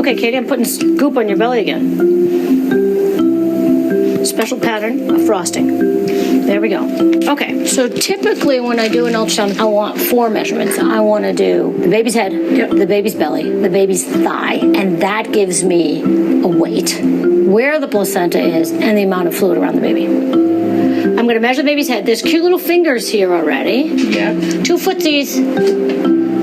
Okay, Katie, I'm putting goop on your belly again. Special pattern of frosting. There we go. Okay, so typically when I do an ultrasound, I want 4 measurements. I want to do the baby's head, the baby's belly, the baby's thigh, and that gives me a weight, where the placenta is, and the amount of fluid around the baby. I'm going to measure the baby's head. There's cute little fingers here already. Yeah. 2 footsies.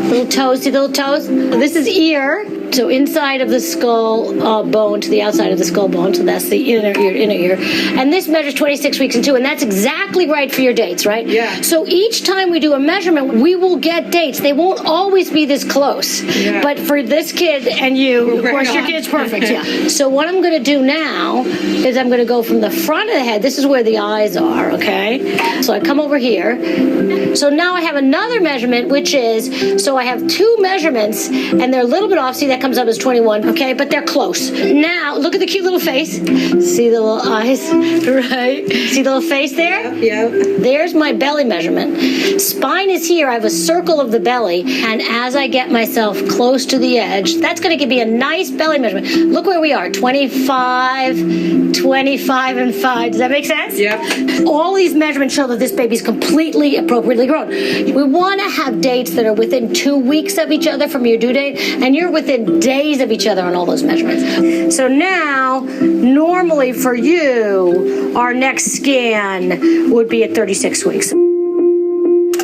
Little toes. See the little toes? This is ear. So inside of the skull bone to the outside of the skull bone. So that's the inner ear. And this measures 26 weeks and 2. And that's exactly right for your dates, right? Yeah. So each time we do a measurement, we will get dates. They won't always be this close. Yeah. But for this kid and you, of course, your kid's perfect. Yeah. So what I'm going to do now is I'm going to go from the front of the head. This is where the eyes are, okay? So I come over here. So now I have another measurement, which is, so I have 2 measurements, and they're a little bit off. See, that comes up as 21, okay? But they're close. Now, look at the cute little face. See the little eyes, right? See the little face there? Yeah. There's my belly measurement. Spine is here. I have a circle of the belly, and as I get myself close to the edge, that's going to give me a nice belly measurement. Look where we are, 25, 25, and 5. Does that make sense? Yeah. All these measurements show that this baby's completely appropriately grown. We want to have dates that are within 2 weeks of each other from your due date, and you're within days of each other on all those measurements. So now, normally for you, our next scan would be at 36 weeks.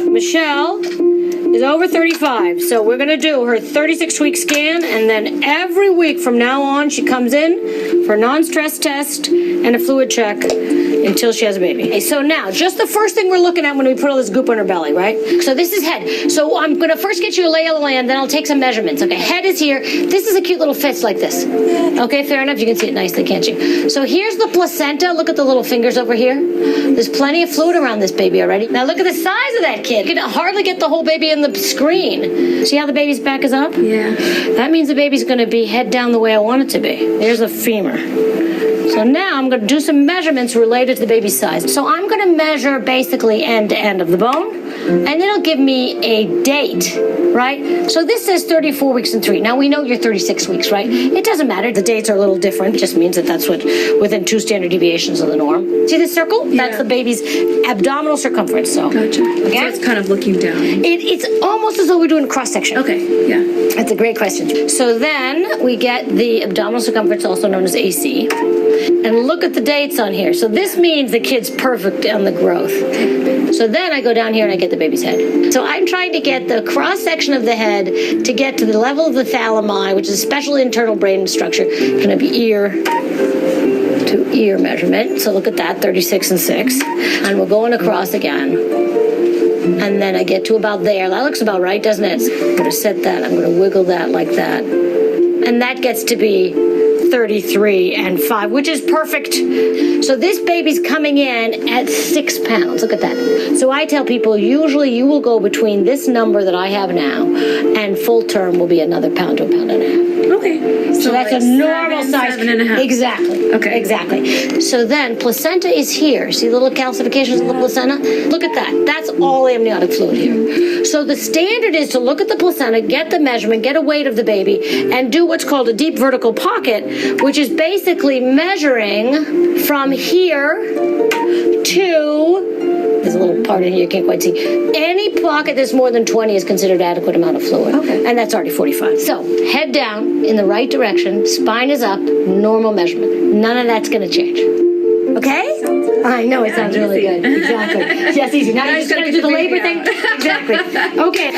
Michelle is over 35, so we're going to do her 36-week scan, and then every week from now on, she comes in for a non-stress test and a fluid check until she has a baby. Okay, so now, just the first thing we're looking at when we put all this goop on her belly, right? So this is head. So I'm going to first get you a lay of the land, then I'll take some measurements. Okay, head is here. This is a cute little fist like this. Okay, fair enough. You can see it nicely, can't you? So here's the placenta. Look at the little fingers over here. There's plenty of fluid around this baby already. Now look at the size of that kid. You can hardly get the whole baby in the screen. See how the baby's back is up? Yeah. That means the baby's going to be head down the way I want it to be. There's the femur. So now I'm going to do some measurements related to the baby's size. So I'm going to measure basically end to end of the bone, and it'll give me a date, right? So this says 34 weeks and 3. Now we know you're 36 weeks, right? It doesn't matter. The dates are a little different. It just means that that's within 2 standard deviations of the norm. See this circle? Yeah. That's the baby's abdominal circumference. So, gotcha. Okay? So it's kind of looking down. It's almost as though we're doing a cross section. Okay, yeah. That's a great question. So then we get the abdominal circumference, also known as AC. And look at the dates on here. So this means the kid's perfect on the growth. So then I go down here and I get the baby's head. So I'm trying to get the cross section of the head to get to the level of the thalami, which is a special internal brain structure. It's going to be ear to ear measurement. So look at that, 36 and 6. And we're going across again. And then I get to about there. That looks about right, doesn't it? I'm going to set that. I'm going to wiggle that like that. And that gets to be 33 and 5, which is perfect. So this baby's coming in at 6 pounds. Look at that. So I tell people, usually you will go between this number that I have now and full term will be another pound to a pound and a half. Okay. So that's like a normal size. 7.5. Exactly. Okay. Exactly. So then placenta is here. See the little calcifications of the placenta? Look at that. That's all amniotic fluid here. So the standard is to look at the placenta, get the measurement, get a weight of the baby, and do what's called a deep vertical pocket, which is basically measuring from here to, there's a little part in here you can't quite see. Any pocket that's more than 20 is considered adequate amount of fluid. Okay. And that's already 45. So head down in the right direction, spine is up, normal measurement. None of that's going to change. Okay? I know it sounds really good. Exactly. Yes, easy. Now you're just going to do the labor thing. Exactly. Okay.